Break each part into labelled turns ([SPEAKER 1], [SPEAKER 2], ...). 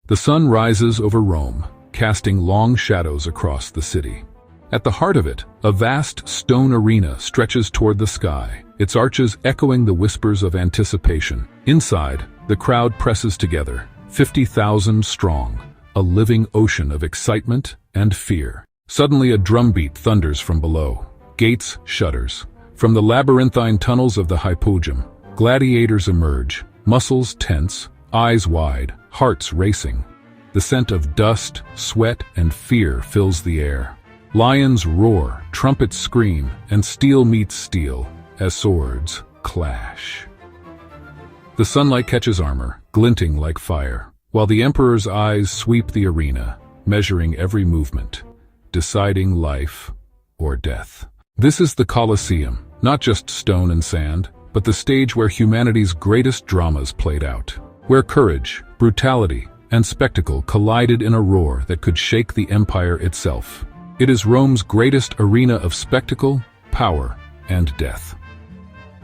[SPEAKER 1] The sun rises over Rome, casting long shadows across the city. At the heart of it, a vast stone arena stretches toward the sky, its arches echoing the whispers of anticipation. Inside, the crowd presses together, 50,000 strong, a living ocean of excitement and fear. Suddenly a drumbeat thunders from below. Gates shudders. From the labyrinthine tunnels of the Hypogeum, gladiators emerge, muscles tense, eyes wide, hearts racing. The scent of dust, sweat, and fear fills the air. Lions roar, trumpets scream, and steel meets steel as swords clash. The sunlight catches armor, glinting like fire, while the emperor's eyes sweep the arena, measuring every movement, deciding life or death. This is the Colosseum, not just stone and sand, but the stage where humanity's greatest dramas played out, where courage, brutality, and spectacle collided in a roar that could shake the empire itself. It is Rome's greatest arena of spectacle, power, and death.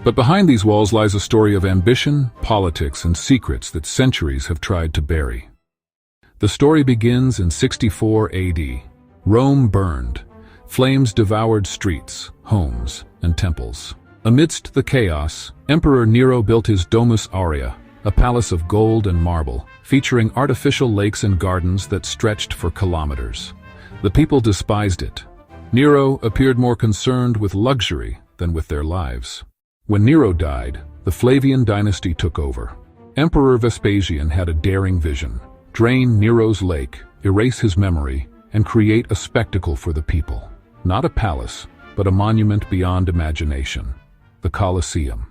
[SPEAKER 1] But behind these walls lies a story of ambition, politics, and secrets that centuries have tried to bury. The story begins in 64 AD. Rome burned. Flames devoured streets, homes, and temples. Amidst the chaos, Emperor Nero built his Domus Aurea, a palace of gold and marble, featuring artificial lakes and gardens that stretched for kilometers. The people despised it. Nero appeared more concerned with luxury than with their lives. When Nero died, the Flavian dynasty took over. Emperor Vespasian had a daring vision: drain Nero's lake, erase his memory, and create a spectacle for the people. Not a palace, but a monument beyond imagination: the Colosseum.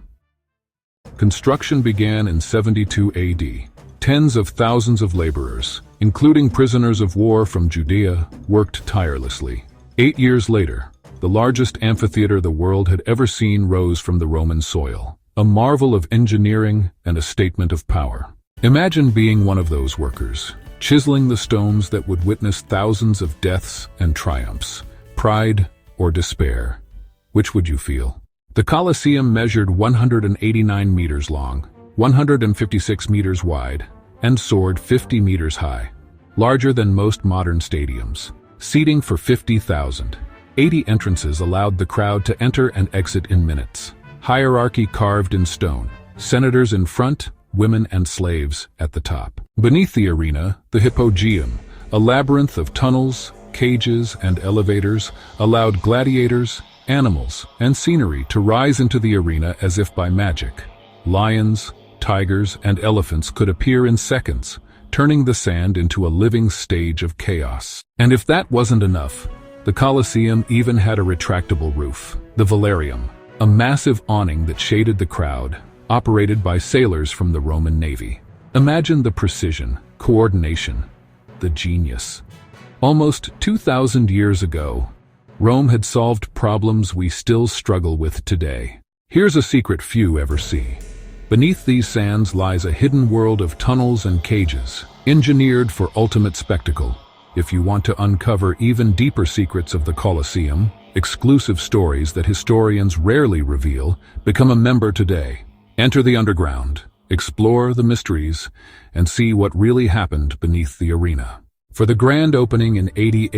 [SPEAKER 1] Construction began in 72 AD. Tens of thousands of laborers, including prisoners of war from Judea, worked tirelessly. 8 years later, the largest amphitheater the world had ever seen rose from the Roman soil, a marvel of engineering and a statement of power. Imagine being one of those workers, chiseling the stones that would witness thousands of deaths and triumphs. Pride or despair? Which would you feel? The Colosseum measured 189 meters long, 156 meters wide, and soared 50 meters high, larger than most modern stadiums. Seating for 50,000. 80 entrances allowed the crowd to enter and exit in minutes. Hierarchy carved in stone. Senators in front, women and slaves at the top. Beneath the arena, the Hypogeum, a labyrinth of tunnels, cages, and elevators, allowed gladiators, animals, and scenery to rise into the arena as if by magic. Lions, tigers, and elephants could appear in seconds, turning the sand into a living stage of chaos. And if that wasn't enough, the Colosseum even had a retractable roof, the Velarium, a massive awning that shaded the crowd, operated by sailors from the Roman Navy. Imagine the precision, coordination, the genius. Almost 2,000 years ago, Rome had solved problems we still struggle with today. Here's a secret few ever see. Beneath these sands lies a hidden world of tunnels and cages, engineered for ultimate spectacle. If you want to uncover even deeper secrets of the Colosseum, exclusive stories that historians rarely reveal, become a member today. Enter the underground, explore the mysteries, and see what really happened beneath the arena. For the grand opening in 80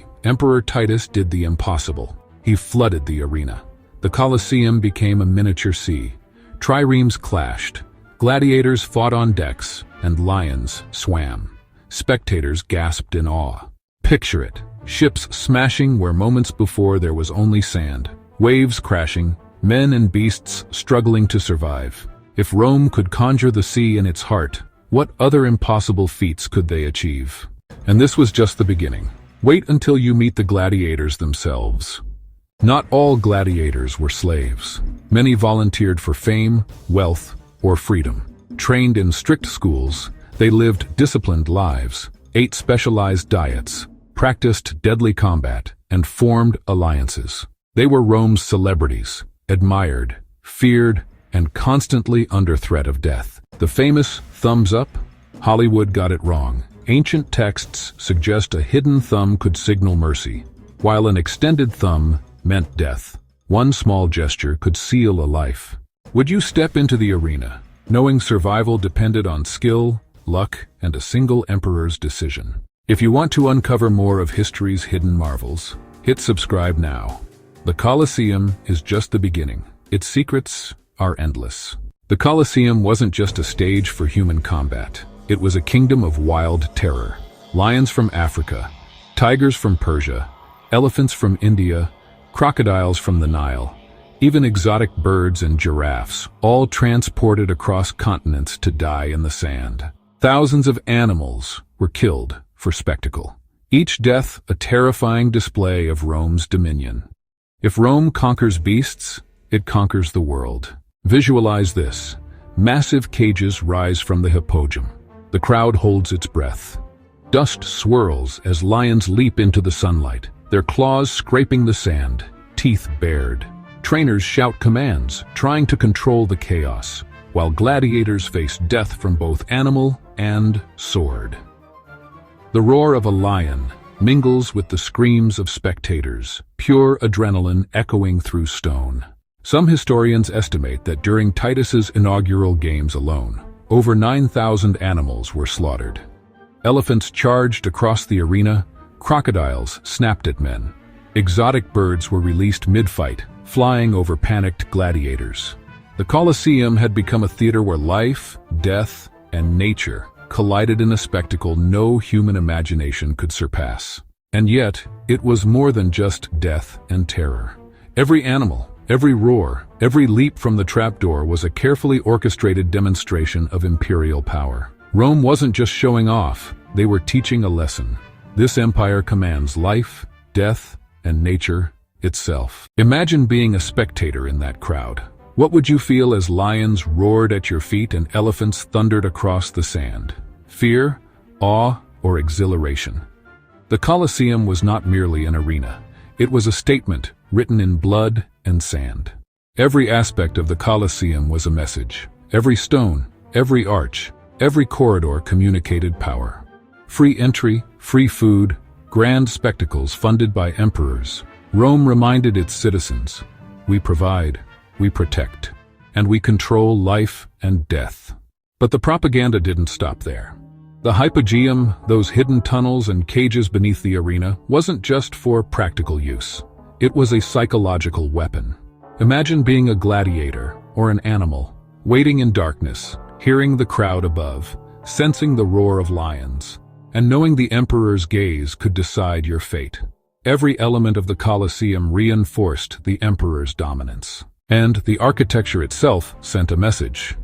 [SPEAKER 1] AD, Emperor Titus did the impossible. He flooded the arena. The Colosseum became a miniature sea. Triremes clashed, gladiators fought on decks, and lions swam. Spectators gasped in awe. Picture it, ships smashing where moments before there was only sand, waves crashing, men and beasts struggling to survive. If Rome could conjure the sea in its heart, what other impossible feats could they achieve? And this was just the beginning. Wait until you meet the gladiators themselves. Not all gladiators were slaves. Many volunteered for fame, wealth, or freedom. Trained in strict schools, they lived disciplined lives, ate specialized diets, practiced deadly combat, and formed alliances. They were Rome's celebrities, admired, feared, and constantly under threat of death. The famous thumbs up? Hollywood got it wrong. Ancient texts suggest a hidden thumb could signal mercy, while an extended thumb meant death. One small gesture could seal a life. Would you step into the arena, knowing survival depended on skill, luck, and a single emperor's decision. If you want to uncover more of history's hidden marvels, hit subscribe now. The Colosseum is just the beginning. Its secrets are endless. The Colosseum wasn't just a stage for human combat. It was a kingdom of wild terror. Lions from Africa, tigers from Persia, elephants from India, crocodiles from the Nile, even exotic birds and giraffes, all transported across continents to die in the sand. Thousands of animals were killed for spectacle. Each death a terrifying display of Rome's dominion. If Rome conquers beasts, it conquers the world. Visualize this. Massive cages rise from the hippodrome. The crowd holds its breath. Dust swirls as lions leap into the sunlight, their claws scraping the sand, teeth bared. Trainers shout commands, trying to control the chaos, while gladiators face death from both animal and sword. The roar of a lion mingles with the screams of spectators, pure adrenaline echoing through stone. Some historians estimate that during Titus's inaugural games alone, over 9,000 animals were slaughtered. Elephants charged across the arena, crocodiles snapped at men. Exotic birds were released mid-fight, flying over panicked gladiators. The Colosseum had become a theater where life, death, and nature collided in a spectacle no human imagination could surpass. And yet, it was more than just death and terror. Every animal, every roar, every leap from the trapdoor was a carefully orchestrated demonstration of imperial power. Rome wasn't just showing off, they were teaching a lesson. This empire commands life, death, and nature itself. Imagine being a spectator in that crowd. What would you feel as lions roared at your feet and elephants thundered across the sand? Fear, awe, or exhilaration? The Colosseum was not merely an arena. It was a statement written in blood and sand. Every aspect of the Colosseum was a message. Every stone, every arch, every corridor communicated power. Free entry, free food, grand spectacles funded by emperors. Rome reminded its citizens, we provide, we protect, and we control life and death. But the propaganda didn't stop there. The hypogeum, those hidden tunnels and cages beneath the arena, wasn't just for practical use. It was a psychological weapon. Imagine being a gladiator or an animal, waiting in darkness, hearing the crowd above, sensing the roar of lions, and knowing the emperor's gaze could decide your fate. Every element of the Colosseum reinforced the emperor's dominance. And the architecture itself sent a message.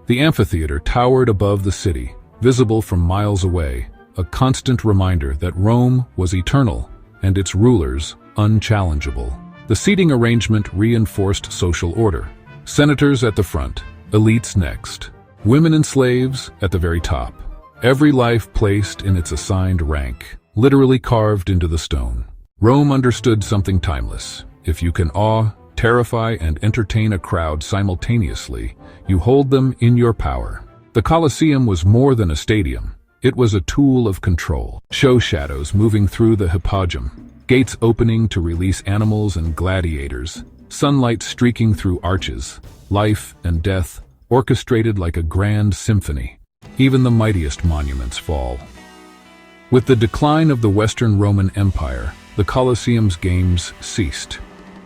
[SPEAKER 1] The amphitheater towered above the city, visible from miles away, a constant reminder that Rome was eternal and its rulers unchallengeable. The seating arrangement reinforced social order. Senators at the front, elites next, women and slaves at the very top. Every life placed in its assigned rank, literally carved into the stone. Rome understood something timeless. If you can awe, terrify, and entertain a crowd simultaneously, you hold them in your power. The Colosseum was more than a stadium. It was a tool of control. Show shadows moving through the hippodrome, gates opening to release animals and gladiators, sunlight streaking through arches, life and death orchestrated like a grand symphony. Even the mightiest monuments fall. With the decline of the Western Roman Empire, the Colosseum's games ceased.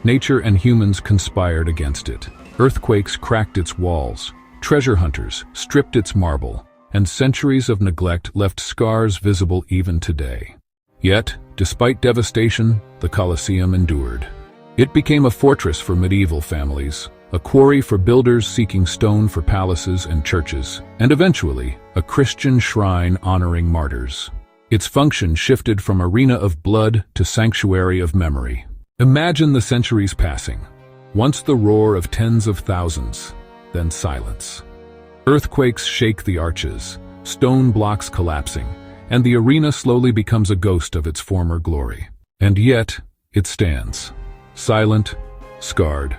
[SPEAKER 1] Nature and humans conspired against it. Earthquakes cracked its walls, treasure hunters stripped its marble, and centuries of neglect left scars visible even today. Yet, despite devastation, the Colosseum endured. It became a fortress for medieval families, a quarry for builders seeking stone for palaces and churches, and eventually, a Christian shrine honoring martyrs. Its function shifted from arena of blood to sanctuary of memory. Imagine the centuries passing. Once the roar of tens of thousands, then silence. Earthquakes shake the arches, stone blocks collapsing, and the arena slowly becomes a ghost of its former glory. And yet, it stands, silent, scarred,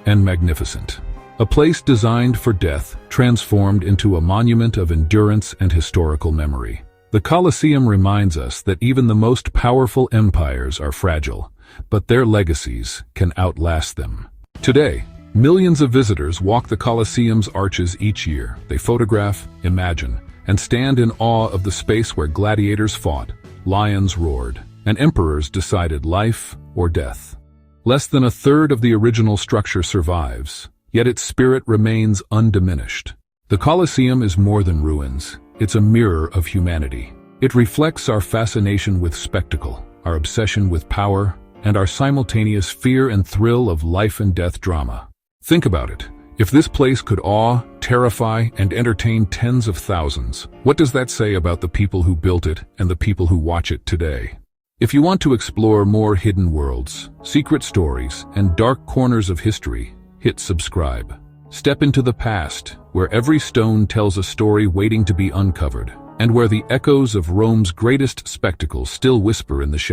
[SPEAKER 1] and magnificent. A place designed for death, transformed into a monument of endurance and historical memory. The Colosseum reminds us that even the most powerful empires are fragile, but their legacies can outlast them. Today, millions of visitors walk the Colosseum's arches each year. They photograph, imagine, and stand in awe of the space where gladiators fought, lions roared, and emperors decided life or death. Less than a third of the original structure survives, yet its spirit remains undiminished. The Colosseum is more than ruins. It's a mirror of humanity. It reflects our fascination with spectacle, our obsession with power, and our simultaneous fear and thrill of life and death drama. Think about it. If this place could awe, terrify, and entertain tens of thousands, what does that say about the people who built it and the people who watch it today? If you want to explore more hidden worlds, secret stories, and dark corners of history, hit subscribe. Step into the past, where every stone tells a story waiting to be uncovered, and where the echoes of Rome's greatest spectacle still whisper in the shadows.